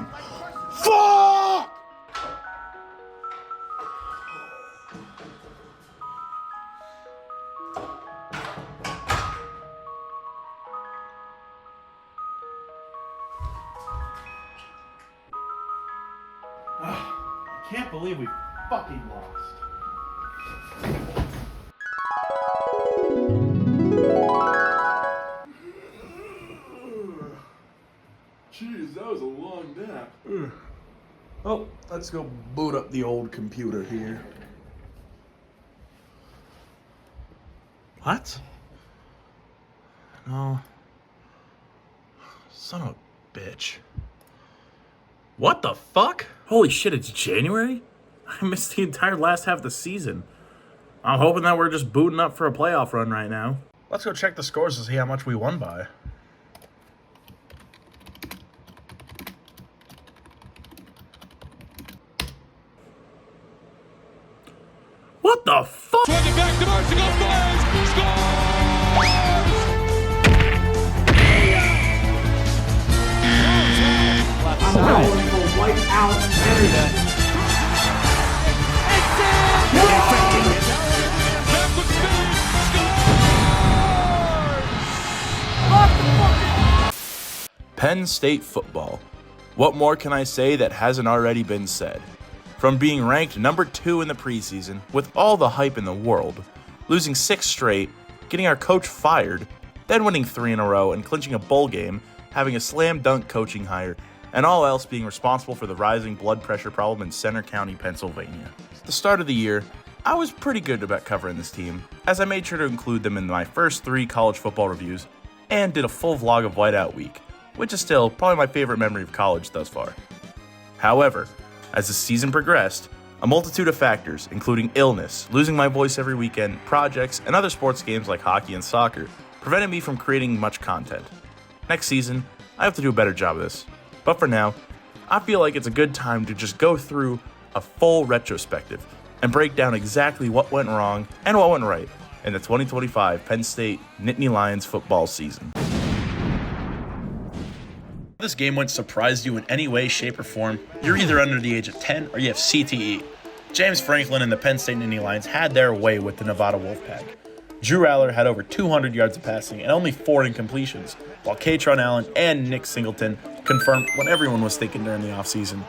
him. Fuck! I can't believe we fucking lost. Jeez, that was a long nap. Oh, let's go boot up the old computer here. What? No. Son of a bitch. What the fuck? Holy shit, it's January? I missed the entire last half of the season. I'm hoping that we're just booting up for a playoff run right now. Let's go check the scores to see how much we won by. What the fuck? Swing it back to Martigal, fires, scores! I'm going for whiteout. Very good. Backward spin, scores! Penn State football. What more can I say that hasn't already been said? From being ranked number 2 in the preseason, with all the hype in the world, losing 6 straight, getting our coach fired, then winning 3 in a row and clinching a bowl game, having a slam dunk coaching hire, and all else being responsible for the rising blood pressure problem in Center County, Pennsylvania. At the start of the year, I was pretty good about covering this team, as I made sure to include them in my first 3 college football reviews, and did a full vlog of Whiteout Week, which is still probably my favorite memory of college thus far. However, as the season progressed, a multitude of factors, including illness, losing my voice every weekend, projects, and other sports games like hockey and soccer, prevented me from creating much content. Next season, I have to do a better job of this. But for now, I feel like it's a good time to just go through a full retrospective and break down exactly what went wrong and what went right in the 2025 Penn State Nittany Lions football season. This game wouldn't surprise you in any way, shape, or form. You're either under the age of 10 or you have CTE. James Franklin and the Penn State Nittany Lions had their way with the Nevada Wolfpack. Drew Aller had over 200 yards of passing and only 4 incompletions, while Katron Allen and Nick Singleton confirmed what everyone was thinking during the offseason.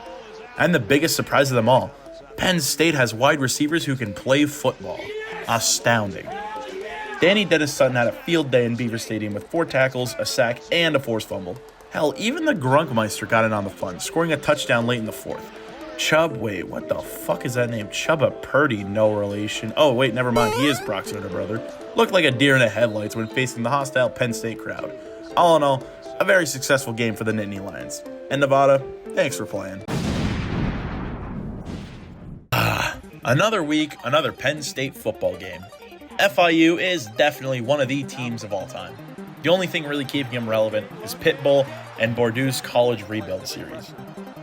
And the biggest surprise of them all, Penn State has wide receivers who can play football. Astounding. Danny Dennis-Sutton had a field day in Beaver Stadium with 4 tackles, a sack, and a forced fumble. Hell, even the Grunkmeister got in on the fun, scoring a touchdown late in the 4th. Wait, what the fuck is that name? Chubba Purdy, no relation. Oh, wait, never mind, he is Brock's older brother. Looked like a deer in the headlights when facing the hostile Penn State crowd. All in all, a very successful game for the Nittany Lions. And Nevada, thanks for playing. Another week, another Penn State football game. FIU is definitely one of the teams of all time. The only thing really keeping them relevant is Pitbull and Bordeaux's college rebuild series.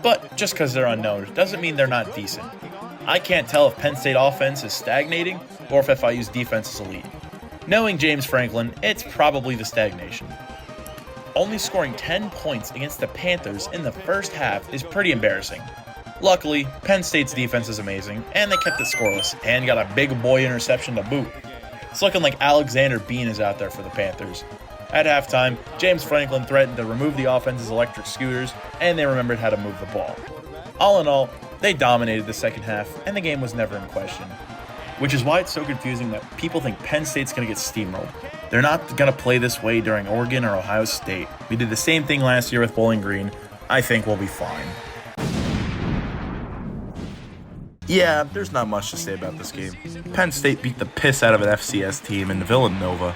But just because they're unknown doesn't mean they're not decent. I can't tell if Penn State offense is stagnating or if FIU's defense is elite. Knowing James Franklin, it's probably the stagnation. Only scoring 10 points against the Panthers in the first half is pretty embarrassing. Luckily, Penn State's defense is amazing, and they kept it scoreless and got a big boy interception to boot. It's looking like Alexander Bean is out there for the Panthers. At halftime, James Franklin threatened to remove the offense's electric scooters, and they remembered how to move the ball. All in all, they dominated the second half, and the game was never in question. Which is why it's so confusing that people think Penn State's going to get steamrolled. They're not going to play this way during Oregon or Ohio State. We did the same thing last year with Bowling Green. I think we'll be fine. Yeah, there's not much to say about this game. Penn State beat the piss out of an FCS team in Villanova.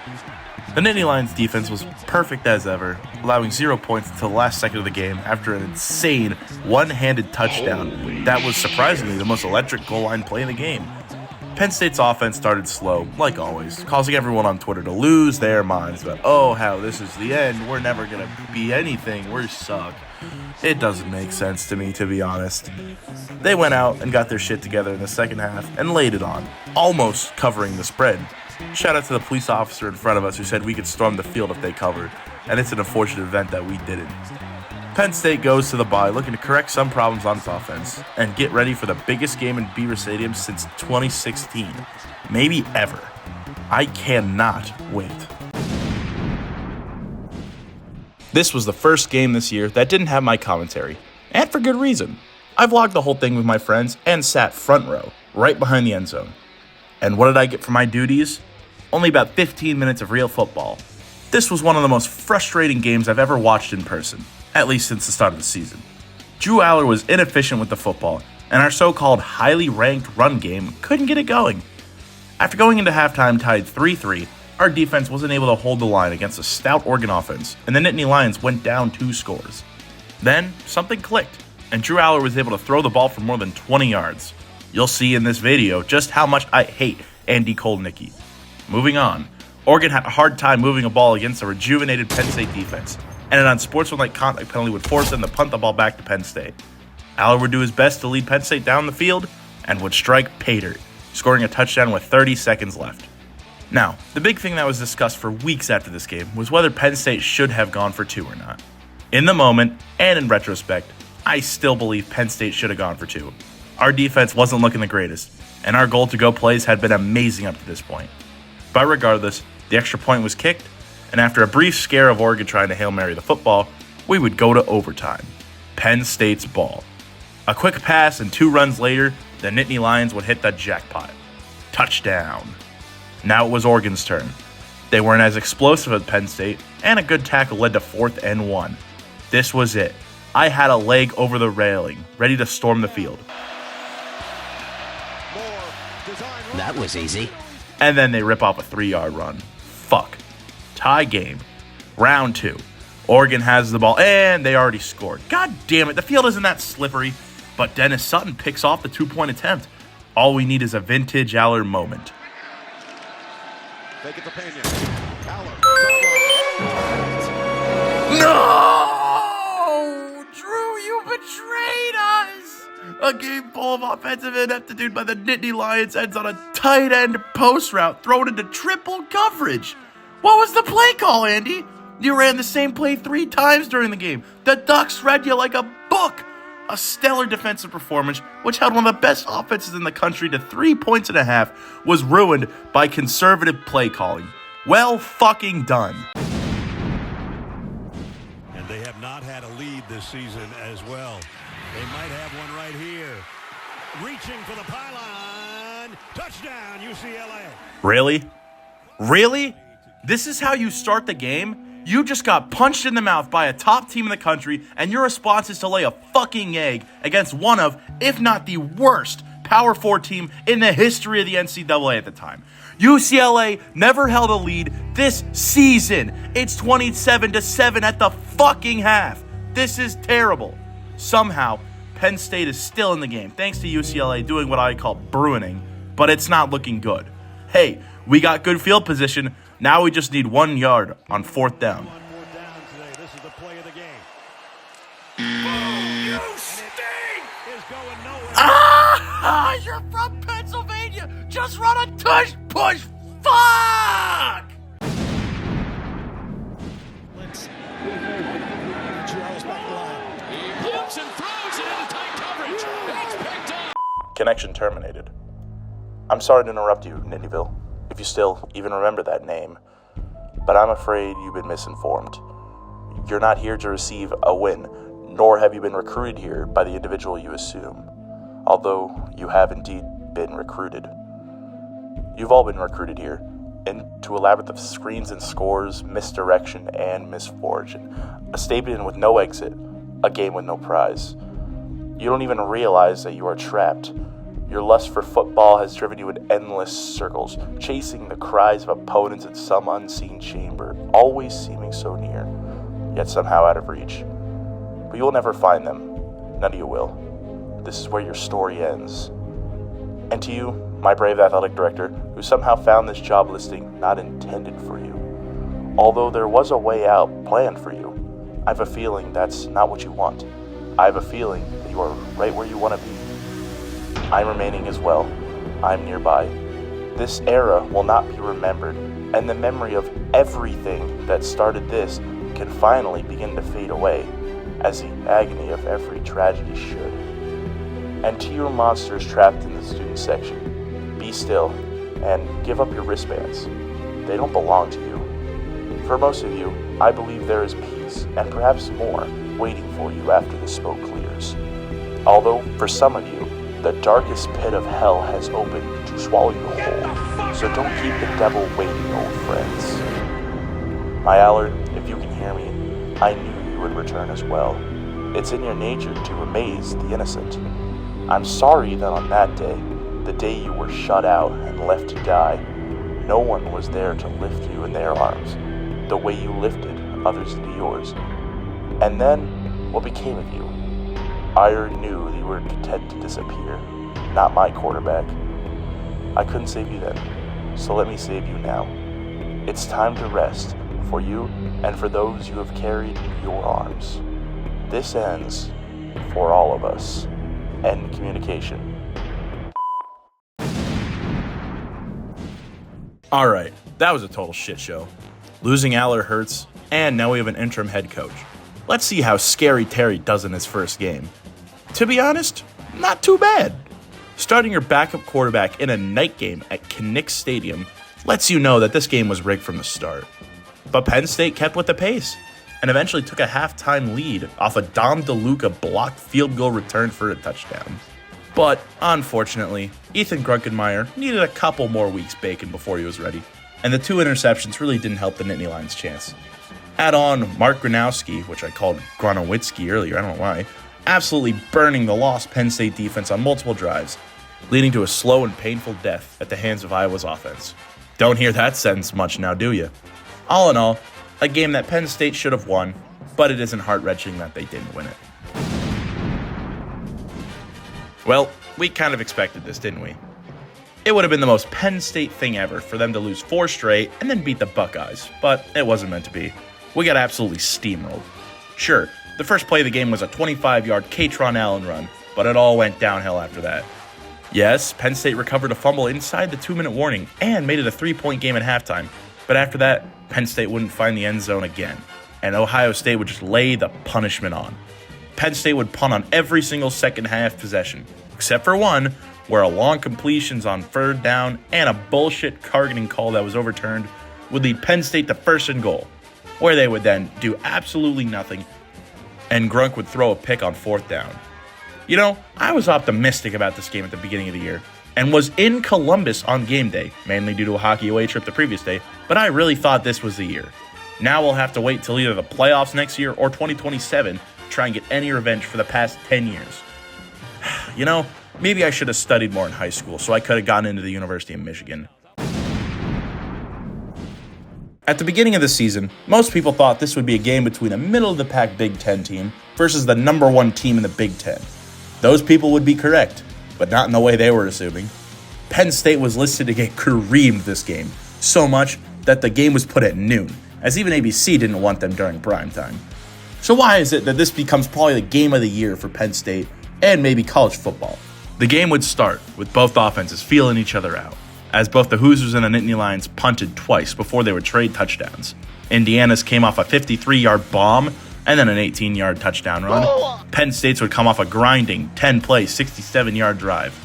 The Nittany Lions defense was perfect as ever, allowing 0 points until the last second of the game after an insane one-handed touchdown that was surprisingly the most electric goal line play in the game. Penn State's offense started slow, like always, causing everyone on Twitter to lose their minds about, oh, how this is the end, we're never going to be anything, we suck. It doesn't make sense to me, to be honest. They went out and got their shit together in the second half and laid it on, almost covering the spread. Shout out to the police officer in front of us who said we could storm the field if they covered, and it's an unfortunate event that we didn't. Penn State goes to the bye looking to correct some problems on its offense and get ready for the biggest game in Beaver Stadium since 2016. Maybe ever. I cannot wait. This was the first game this year that didn't have my commentary, and for good reason. I vlogged the whole thing with my friends and sat front row, right behind the end zone. And what did I get for my duties? Only about 15 minutes of real football. This was one of the most frustrating games I've ever watched in person, at least since the start of the season. Drew Aller was inefficient with the football, and our so-called highly ranked run game couldn't get it going. After going into halftime tied 3-3, our defense wasn't able to hold the line against a stout Oregon offense, and the Nittany Lions went down 2 scores. Then, something clicked, and Drew Aller was able to throw the ball for more than 20 yards. You'll see in this video just how much I hate Andy Kolnicki. Moving on, Oregon had a hard time moving a ball against a rejuvenated Penn State defense, and an unsportsmanlike contact penalty would force them to punt the ball back to Penn State. Aller would do his best to lead Penn State down the field and would strike pay dirt, scoring a touchdown with 30 seconds left. Now, the big thing that was discussed for weeks after this game was whether Penn State should have gone for 2 or not. In the moment, and in retrospect, I still believe Penn State should have gone for 2. Our defense wasn't looking the greatest, and our goal-to-go plays had been amazing up to this point. But regardless, the extra point was kicked, and after a brief scare of Oregon trying to Hail Mary the football, we would go to overtime. Penn State's ball. A quick pass and 2 runs later, the Nittany Lions would hit the jackpot. Touchdown. Now it was Oregon's turn. They weren't as explosive as Penn State, and a good tackle led to 4th and 1. This was it. I had a leg over the railing, ready to storm the field. That was easy. And then they rip off a 3-yard run. Fuck. Tie game. Round 2. Oregon has the ball, and they already scored. God damn it, the field isn't that slippery. But Dennis Sutton picks off the 2-point attempt. All we need is a vintage Aller moment. Fake it to Pena. No! Drew, you betrayed us! A game full of offensive ineptitude by the Nittany Lions ends on a tight end post route thrown into triple coverage. What was the play call, Andy? You ran the same play 3 times during the game. The Ducks read you like a book. A stellar defensive performance, which held one of the best offenses in the country to 3.5 points, was ruined by conservative play calling. Well fucking done. And they have not had a lead this season as well. They might have one right here. Reaching for the pylon. Touchdown, UCLA. Really? Really? This is how you start the game? You just got punched in the mouth by a top team in the country, and your response is to lay a fucking egg against one of, if not the worst, Power 4 team in the history of the NCAA at the time. UCLA never held a lead this season. It's 27-7 at the fucking half. This is terrible. Somehow, Penn State is still in the game, thanks to UCLA doing what I call bruining, but it's not looking good. Hey, we got good field position. Now we just need 1 yard on 4th down. One more down today. This is the play of the game. You stink! Is going nowhere. Ah! You're from Pennsylvania! Just run a tush push! Fuck! Charles back line. He flips and throws it into tight coverage. It's picked up. Connection terminated. I'm sorry to interrupt you, Nittanyville, if you still even remember that name, but I'm afraid you've been misinformed. You're not here to receive a win, nor have you been recruited here by the individual you assume, although you have indeed been recruited. You've all been recruited here into a labyrinth of screens and scores, misdirection, and misfortune, a stadium with no exit, a game with no prize. You don't even realize that you are trapped. Your lust for football has driven you in endless circles, chasing the cries of opponents in some unseen chamber, always seeming so near, yet somehow out of reach. But you will never find them. None of you will. This is where your story ends. And to you, my brave athletic director, who somehow found this job listing not intended for you. Although there was a way out planned for you, I have a feeling that's not what you want. I have a feeling that you are right where you want to be. I'm remaining as well. I'm nearby. This era will not be remembered, and the memory of everything that started this can finally begin to fade away. as the agony of every tragedy should. And to your monsters trapped in the student section, be still and give up your wristbands. They don't belong to you. For most of you, I believe there is peace, and perhaps more, waiting for you after the smoke clears. Although, for some of you, the darkest pit of hell has opened to swallow you whole, so don't keep the devil waiting, old friends. My Allard, if you can hear me, I knew you would return as well. It's in your nature to amaze the innocent. I'm sorry that on that day, the day you were shut out and left to die, no one was there to lift you in their arms, the way you lifted others into yours. And then, what became of you? I already knew that you were content to disappear, not my quarterback. I couldn't save you then, so let me save you now. It's time to rest, for you and for those you have carried in your arms. This ends for all of us. End communication. Alright, that was a total shit show. Losing Aller hurts, and now we have an interim head coach. Let's see how Scary Terry does in his first game. To be honest, not too bad. Starting your backup quarterback in a night game at Kinnick Stadium lets you know that this game was rigged from the start. But Penn State kept with the pace, and eventually took a halftime lead off a Dom DeLuca blocked field goal return for a touchdown. But, unfortunately, Ethan Grunkenmeyer needed a couple more weeks baking before he was ready, and the 2 interceptions really didn't help the Nittany Lions' chance. Add on Mark Gronowski, which I called Gronowitzki earlier, I don't know why, absolutely burning the lost Penn State defense on multiple drives, leading to a slow and painful death at the hands of Iowa's offense. Don't hear that sentence much now, do you? All in all, a game that Penn State should have won, but it isn't heart-wrenching that they didn't win it. Well, we kind of expected this, didn't we? It would have been the most Penn State thing ever for them to lose 4 straight and then beat the Buckeyes, but it wasn't meant to be. We got absolutely steamrolled. Sure, the first play of the game was a 25-yard Katron Allen run, but it all went downhill after that. Yes, Penn State recovered a fumble inside the 2-minute warning and made it a 3-point game at halftime, but after that, Penn State wouldn't find the end zone again, and Ohio State would just lay the punishment on. Penn State would punt on every single second half possession, except for one, where a long completions on 3rd down and a bullshit targeting call that was overturned would lead Penn State to 1st and goal, where they would then do absolutely nothing, and Grunk would throw a pick on 4th down. You know, I was optimistic about this game at the beginning of the year, and was in Columbus on game day, mainly due to a hockey away trip the previous day, but I really thought this was the year. Now we'll have to wait till either the playoffs next year or 2027 to try and get any revenge for the past 10 years. You know, maybe I should have studied more in high school so I could have gotten into the University of Michigan. At the beginning of the season, most people thought this would be a game between a middle-of-the-pack Big Ten team versus the number 1 team in the Big Ten. Those people would be correct, but not in the way they were assuming. Penn State was listed to get creamed this game, so much that the game was put at noon, as even ABC didn't want them during prime time. So why is it that this becomes probably the game of the year for Penn State and maybe college football? The game would start with both offenses feeling each other out, as both the Hoosiers and the Nittany Lions punted twice before they would trade touchdowns. Indiana's came off a 53-yard bomb and then an 18-yard touchdown run. Penn State's would come off a grinding 10-play, 67-yard drive.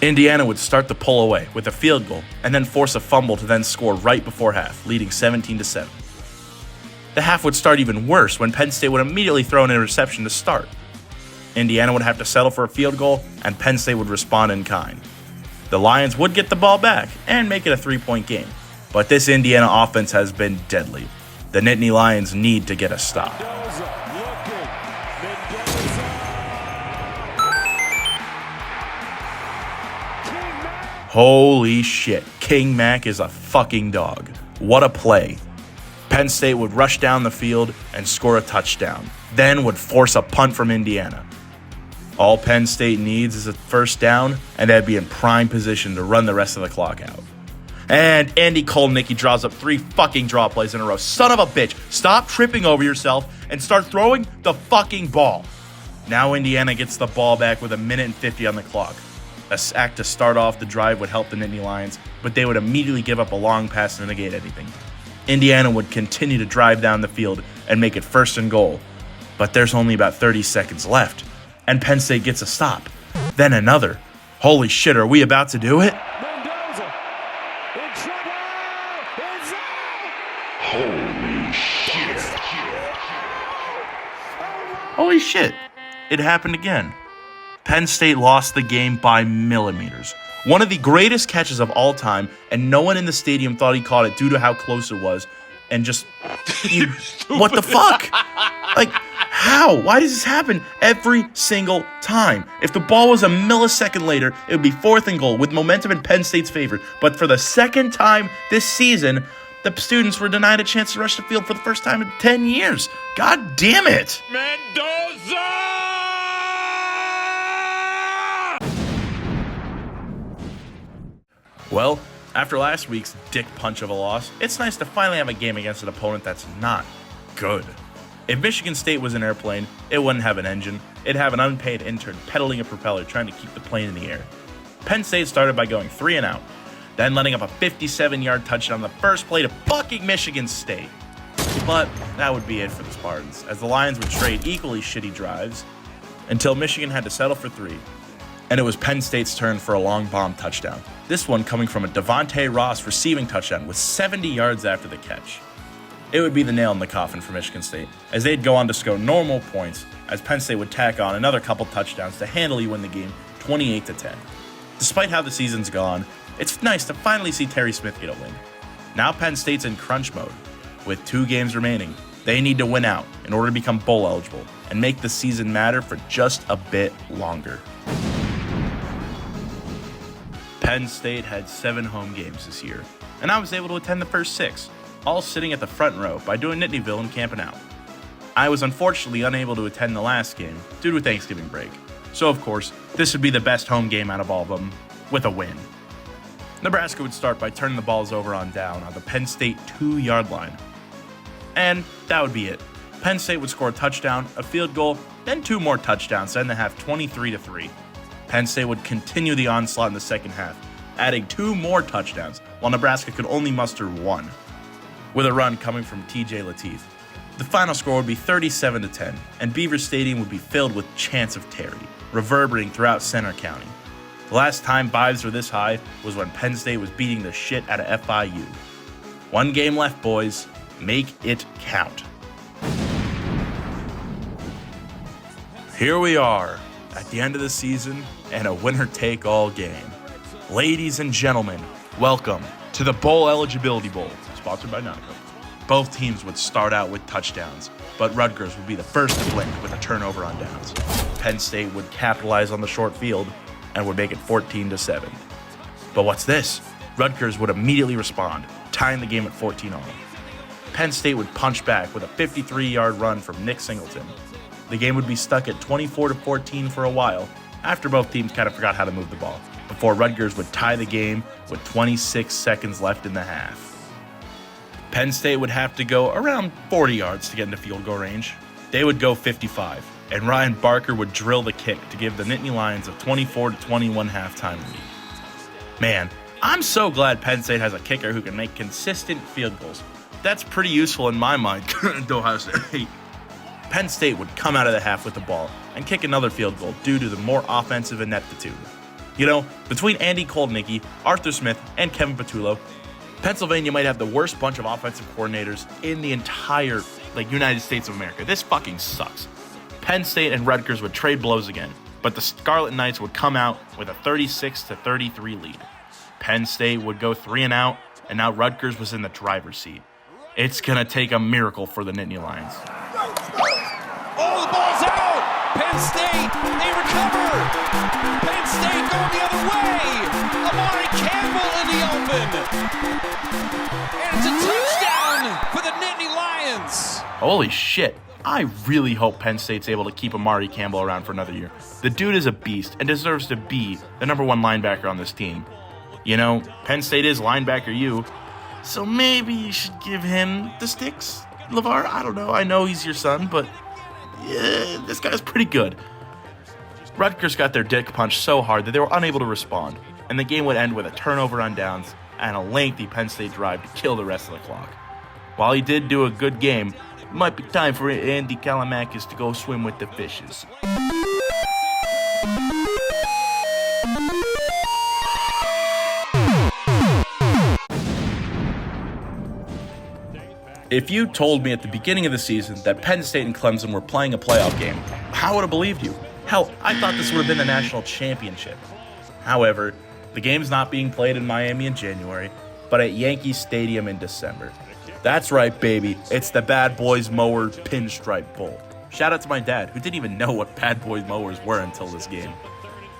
Indiana would start to pull away with a field goal and then force a fumble to then score right before half, leading 17-7. The half would start even worse when Penn State would immediately throw an interception to start. Indiana would have to settle for a field goal, and Penn State would respond in kind. The Lions would get the ball back and make it a 3-point game, but this Indiana offense has been deadly. The Nittany Lions need to get a stop. Holy shit, King Mac is a fucking dog. What a play. Penn State would rush down the field and score a touchdown, then would force a punt from Indiana. All Penn State needs is a 1st down, and they'd be in prime position to run the rest of the clock out. And Andy Kolnicki draws up 3 fucking draw plays in a row. Son of a bitch, stop tripping over yourself and start throwing the fucking ball. Now Indiana gets the ball back with 1:50 on the clock. A sack to start off the drive would help the Nittany Lions, but they would immediately give up a long pass to negate anything. Indiana would continue to drive down the field and make it 1st and goal. But there's only about 30 seconds left, and Penn State gets a stop. Then another. Holy shit, are we about to do it? Mendoza in trouble. It's out. Holy shit. It happened again. Penn State lost the game by millimeters. One of the greatest catches of all time, and no one in the stadium thought he caught it due to how close it was. And just, what the fuck? Like, how? Why does this happen every single time? If the ball was a millisecond later, it would be 4th and goal with momentum in Penn State's favor. But for the second time this season, the students were denied a chance to rush the field for the first time in 10 years. God damn it. Mendoza! Well, after last week's dick punch of a loss, it's nice to finally have a game against an opponent that's not good. If Michigan State was an airplane, it wouldn't have an engine. It'd have an unpaid intern pedaling a propeller trying to keep the plane in the air. Penn State started by going 3 and out, then letting up a 57-yard touchdown on the first play to fucking Michigan State. But that would be it for the Spartans, as the Lions would trade equally shitty drives until Michigan had to settle for 3. And it was Penn State's turn for a long bomb touchdown. This one coming from a Devontae Ross receiving touchdown with 70 yards after the catch. It would be the nail in the coffin for Michigan State, as they'd go on to score normal points, as Penn State would tack on another couple touchdowns to handily win the game 28-10. Despite how the season's gone, it's nice to finally see Terry Smith get a win. Now Penn State's in crunch mode. With 2 games remaining, they need to win out in order to become bowl eligible and make the season matter for just a bit longer. Penn State had 7 home games this year, and I was able to attend the first 6, all sitting at the front row by doing Nittanyville and camping out. I was unfortunately unable to attend the last game due to Thanksgiving break, so of course, this would be the best home game out of all of them, with a win. Nebraska would start by turning the balls over on down on the Penn State 2-yard line. And that would be it. Penn State would score a touchdown, a field goal, then 2 more touchdowns to end the half 23-3. Penn State would continue the onslaught in the second half, adding 2 more touchdowns, while Nebraska could only muster 1, with a run coming from TJ Lateef. The final score would be 37-10, and Beaver Stadium would be filled with chants of Terry, reverberating throughout Center County. The last time vibes were this high was when Penn State was beating the shit out of FIU. 1 game left, boys. Make it count. Here we are, at the end of the season, and a winner-take-all game. Ladies and gentlemen, welcome to the Bowl Eligibility Bowl, sponsored by Nautico. Both teams would start out with touchdowns, but Rutgers would be the first to blink with a turnover on downs. Penn State would capitalize on the short field and would make it 14-7. But what's this? Rutgers would immediately respond, tying the game at 14-all. Penn State would punch back with a 53-yard run from Nick Singleton. The game would be stuck at 24-14 for a while, after both teams kind of forgot how to move the ball, before Rutgers would tie the game with 26 seconds left in the half. Penn State would have to go around 40 yards to get into field goal range. They would go 55, and Ryan Barker would drill the kick to give the Nittany Lions a 24-21 halftime lead. Man, I'm so glad Penn State has a kicker who can make consistent field goals. That's pretty useful in my mind to Ohio State. Penn State would come out of the half with the ball and kick another field goal due to the more offensive ineptitude. You know, between Andy Koldnicki, Arthur Smith, and Kevin Patullo, Pennsylvania might have the worst bunch of offensive coordinators in the entire, United States of America. This fucking sucks. Penn State and Rutgers would trade blows again, but the Scarlet Knights would come out with a 36-33 lead. Penn State would go 3 and out, and now Rutgers was in the driver's seat. It's gonna take a miracle for the Nittany Lions. Oh, the ball's out! Penn State, they recover! Penn State going the other way! Amari Campbell in the open! And it's a touchdown for the Nittany Lions! Holy shit. I really hope Penn State's able to keep Amari Campbell around for another year. The dude is a beast and deserves to be the number 1 linebacker on this team. You know, Penn State is linebacker U, so maybe you should give him the sticks. LeVar, I don't know. I know he's your son, but yeah, this guy's pretty good. Rutgers got their dick punched so hard that they were unable to respond, and the game would end with a turnover on downs and a lengthy Penn State drive to kill the rest of the clock. While he did do a good game, it might be time for Andy Kalamakis to go swim with the fishes. If you told me at the beginning of the season that Penn State and Clemson were playing a playoff game, how would I have believed you? Hell, I thought this would have been the national championship. However, the game's not being played in Miami in January, but at Yankee Stadium in December. That's right, baby. It's the Bad Boys Mower Pinstripe Bowl. Shout out to my dad, who didn't even know what Bad Boys Mowers were until this game.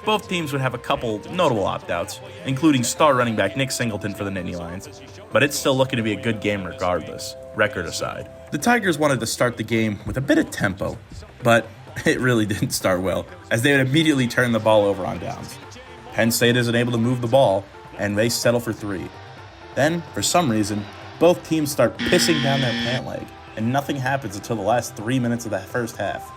Both teams would have a couple notable opt-outs, including star running back Nick Singleton for the Nittany Lions, but it's still looking to be a good game regardless, record aside. The Tigers wanted to start the game with a bit of tempo, but it really didn't start well, as they would immediately turn the ball over on downs. Penn State isn't able to move the ball, and they settle for 3. Then, for some reason, both teams start pissing down their pant leg, and nothing happens until the last 3 minutes of the first half.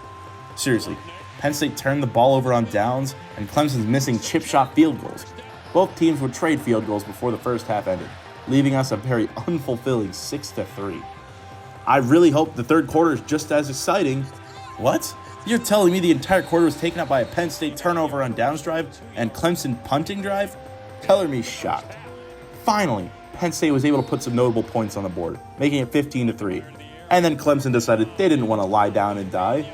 Seriously, Penn State turned the ball over on downs, and Clemson's missing chip shot field goals. Both teams would trade field goals before the first half ended, leaving us a very unfulfilling 6-3. I really hope the third quarter is just as exciting. What? You're telling me the entire quarter was taken up by a Penn State turnover on downs drive and Clemson punting drive? Color me shocked. Finally, Penn State was able to put some notable points on the board, making it 15-3. And then Clemson decided they didn't want to lie down and die,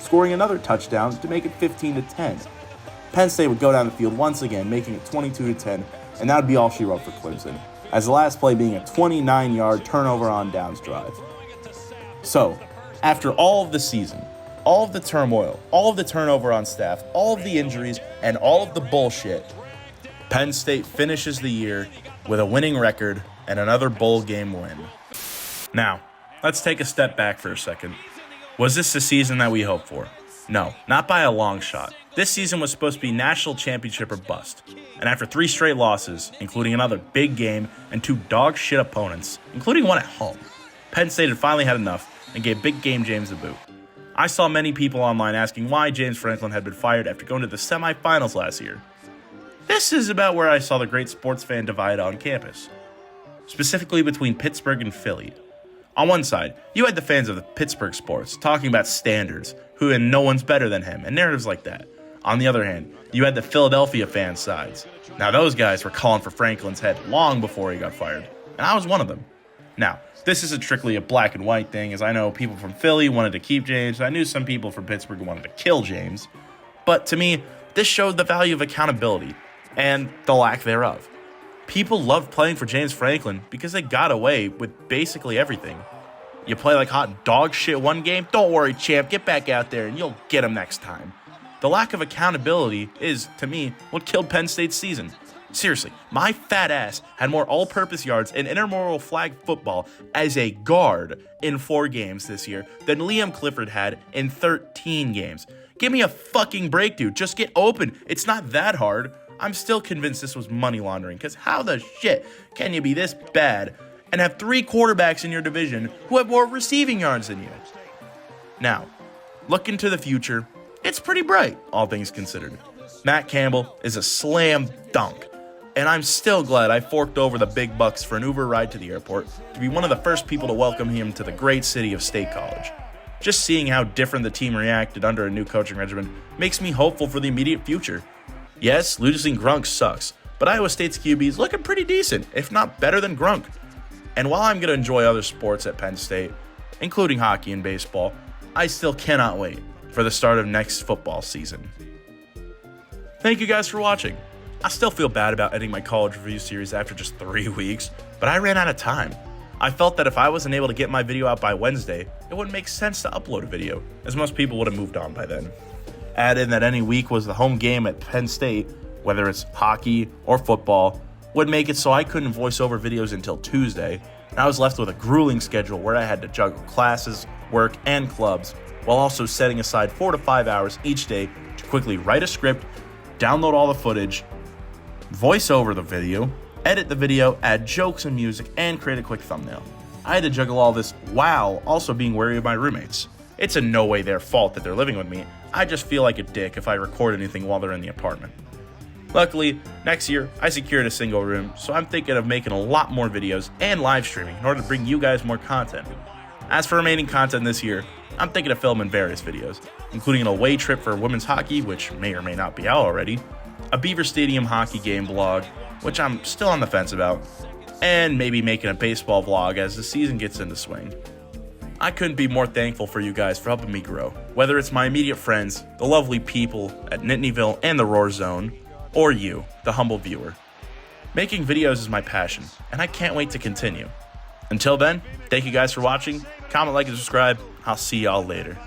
scoring another touchdown to make it 15-10. Penn State would go down the field once again, making it 22-10, and that would be all she wrote for Clemson, as the last play being a 29-yard turnover on downs drive. So, after all of the season, all of the turmoil, all of the turnover on staff, all of the injuries, and all of the bullshit, Penn State finishes the year with a winning record and another bowl game win. Now, let's take a step back for a second. Was this the season that we hoped for? No, not by a long shot. This season was supposed to be national championship or bust. And after 3 straight losses, including another big game and 2 dog shit opponents, including one at home, Penn State had finally had enough and gave Big Game James the boot. I saw many people online asking why James Franklin had been fired after going to the semifinals last year. This is about where I saw the great sports fan divide on campus, specifically between Pittsburgh and Philly. On one side, you had the fans of the Pittsburgh sports talking about standards, who and no one's better than him, and narratives like that. On the other hand, you had the Philadelphia fan sides. Now those guys were calling for Franklin's head long before he got fired, and I was one of them. Now, this isn't strictly a black and white thing, as I know people from Philly wanted to keep James, I knew some people from Pittsburgh wanted to kill James, but to me, this showed the value of accountability, and the lack thereof. People loved playing for James Franklin because they got away with basically everything. You play like hot dog shit one game? Don't worry, champ, get back out there and you'll get him next time. The lack of accountability is, to me, what killed Penn State's season. Seriously, my fat ass had more all-purpose yards in intramural flag football as a guard in 4 games this year than Liam Clifford had in 13 games. Give me a fucking break, dude. Just get open. It's not that hard. I'm still convinced this was money laundering, because how the shit can you be this bad and have 3 quarterbacks in your division who have more receiving yards than you? Now, look into the future. It's pretty bright, all things considered. Matt Campbell is a slam dunk, and I'm still glad I forked over the big bucks for an Uber ride to the airport to be one of the first people to welcome him to the great city of State College. Just seeing how different the team reacted under a new coaching regimen makes me hopeful for the immediate future. Yes, losing Grunk sucks, but Iowa State's QB is looking pretty decent, if not better than Grunk. And while I'm going to enjoy other sports at Penn State, including hockey and baseball, I still cannot wait for the start of next football season. Thank you guys for watching. I still feel bad about ending my college review series after just 3 weeks, but I ran out of time. I felt that if I wasn't able to get my video out by Wednesday, it wouldn't make sense to upload a video, as most people would have moved on by then. Add in that any week was the home game at Penn State, whether it's hockey or football, would make it so I couldn't voice over videos until Tuesday, and I was left with a grueling schedule where I had to juggle classes, work, and clubs, while also setting aside 4 to 5 hours each day to quickly write a script, download all the footage, voice over the video, edit the video, add jokes and music, and create a quick thumbnail. I had to juggle all this while also being wary of my roommates. It's in no way their fault that they're living with me. I just feel like a dick if I record anything while they're in the apartment. Luckily, next year, I secured a single room, so I'm thinking of making a lot more videos and live streaming in order to bring you guys more content. As for remaining content this year, I'm thinking of filming various videos, including an away trip for women's hockey, which may or may not be out already, a Beaver Stadium hockey game vlog, which I'm still on the fence about, and maybe making a baseball vlog as the season gets into swing. I couldn't be more thankful for you guys for helping me grow, whether it's my immediate friends, the lovely people at Nittanyville and the Roar Zone, or you, the humble viewer. Making videos is my passion, and I can't wait to continue. Until then, thank you guys for watching. Comment, like, and subscribe. I'll see y'all later.